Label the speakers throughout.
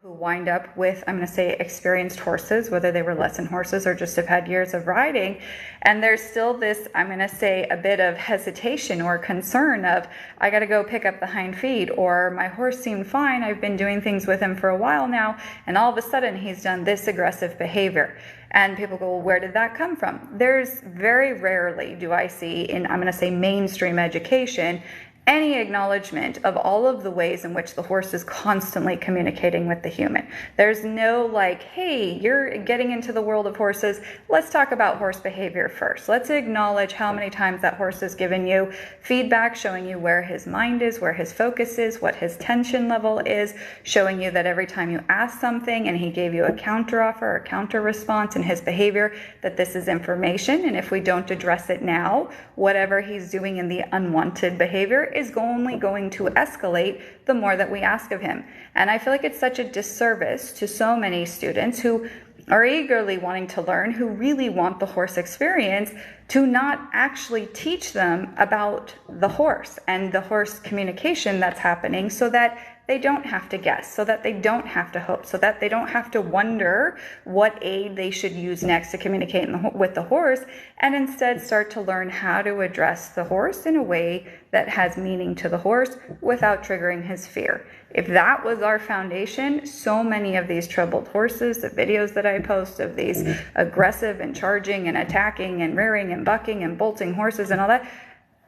Speaker 1: who wind up with, I'm going to say, experienced horses, whether they were lesson horses or just have had years of riding. And there's still this, I'm going to say, a bit of hesitation or concern of, I got to go pick up the hind feet, or my horse seemed fine. I've been doing things with him for a while now, and all of a sudden he's done this aggressive behavior. And people go, well, where did that come from? There's very rarely do I see in, I'm going to say, mainstream education, any acknowledgement of all of the ways in which the horse is constantly communicating with the human. There's no like, hey, you're getting into the world of horses. Let's talk about horse behavior first. Let's acknowledge how many times that horse has given you feedback, showing you where his mind is, where his focus is, what his tension level is, showing you that every time you ask something and he gave you a counter offer or counter response in his behavior, that this is information. And if we don't address it now, whatever he's doing in the unwanted behavior is only going to escalate the more that we ask of him. And I feel like it's such a disservice to so many students who are eagerly wanting to learn, who really want the horse experience, to not actually teach them about the horse and the horse communication that's happening, so that they don't have to guess, so that they don't have to hope, so that they don't have to wonder what aid they should use next to communicate with the horse, and instead start to learn how to address the horse in a way that has meaning to the horse without triggering his fear. If that was our foundation, so many of these troubled horses, the videos that I post of these aggressive and charging and attacking and rearing and bucking and bolting horses and all that,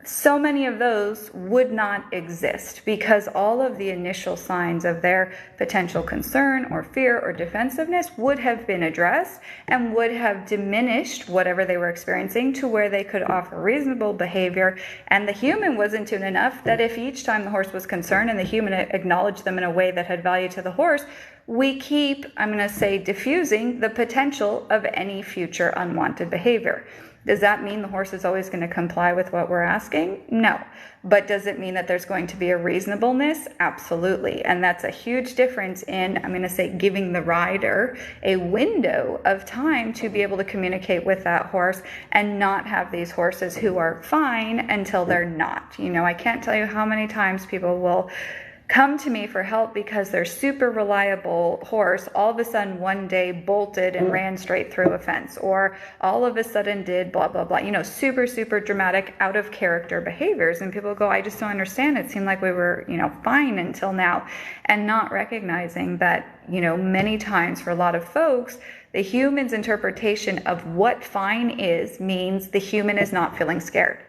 Speaker 1: so many of those would not exist, because all of the initial signs of their potential concern or fear or defensiveness would have been addressed and would have diminished whatever they were experiencing to where they could offer reasonable behavior. And the human was in tune enough that if each time the horse was concerned and the human acknowledged them in a way that had value to the horse, we keep, I'm going to say, diffusing the potential of any future unwanted behavior. Does that mean the horse is always going to comply with what we're asking? No. But does it mean that there's going to be a reasonableness? Absolutely. And that's a huge difference in, I'm going to say, giving the rider a window of time to be able to communicate with that horse and not have these horses who are fine until they're not. You know, I can't tell you how many times people will come to me for help because their super reliable horse all of a sudden one day bolted and ran straight through a fence, or all of a sudden did blah, blah, blah, you know, super, super dramatic, out of character behaviors. And people go, I just don't understand. It seemed like we were, you know, fine until now. And not recognizing that, you know, many times for a lot of folks, the human's interpretation of what fine is means the human is not feeling scared.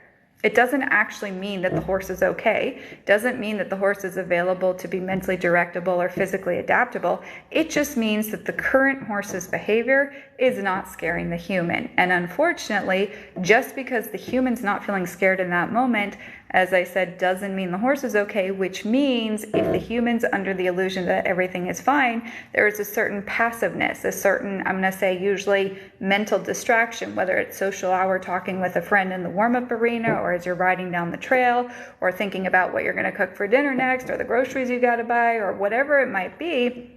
Speaker 1: It doesn't actually mean that the horse is okay. It doesn't mean that the horse is available to be mentally directable or physically adaptable. It just means that the current horse's behavior is not scaring the human. And unfortunately, just because the human's not feeling scared in that moment, as I said, doesn't mean the horse is okay, which means if the human's under the illusion that everything is fine, there is a certain passiveness, a certain, I'm going to say, usually mental distraction, whether it's social hour talking with a friend in the warm-up arena, or as you're riding down the trail, or thinking about what you're going to cook for dinner next, or the groceries you got to buy, or whatever it might be.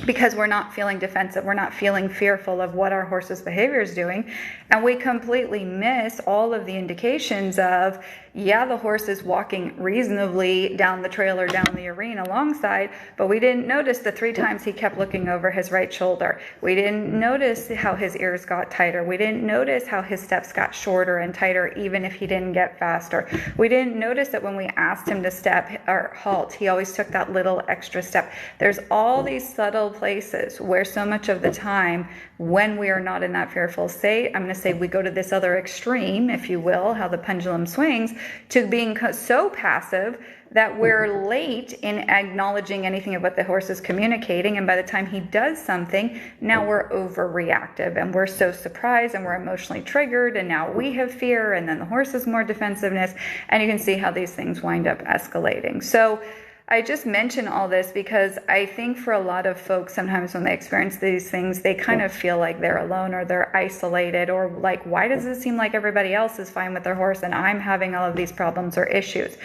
Speaker 1: Because we're not feeling defensive, we're not feeling fearful of what our horse's behavior is doing, and we completely miss all of the indications of, yeah, the horse is walking reasonably down the trail or down the arena alongside, but we didn't notice the 3 times he kept looking over his right shoulder. We didn't notice how his ears got tighter. We didn't notice how his steps got shorter and tighter, even if he didn't get faster. We didn't notice that when we asked him to step or halt, he always took that little extra step. There's all these subtle places where so much of the time, when we are not in that fearful state, I'm going to say we go to this other extreme, if you will, how the pendulum swings, to being so passive that we're late in acknowledging anything of what the horse is communicating. And by the time he does something, now we're overreactive and we're so surprised and we're emotionally triggered, and now we have fear, and then the horse has more defensiveness, and you can see how these things wind up escalating. So I just mention all this because I think for a lot of folks, sometimes when they experience these things, they kind of feel like they're alone or they're isolated, or like, why does it seem like everybody else is fine with their horse and I'm having all of these problems or issues?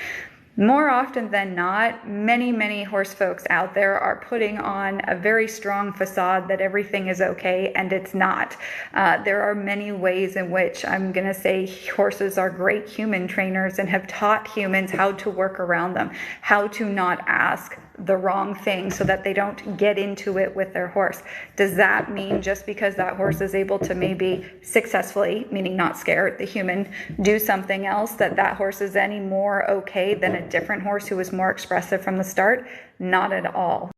Speaker 1: More often than not, many horse folks out there are putting on a very strong facade that everything is okay, and it's not. There are many ways in which, I'm going to say, horses are great human trainers and have taught humans how to work around them, how to not ask the wrong thing so that they don't get into it with their horse. Does that mean just because that horse is able to maybe successfully, meaning not scare the human, do something else, that that horse is any more okay than a different horse who was more expressive from the start? Not at all.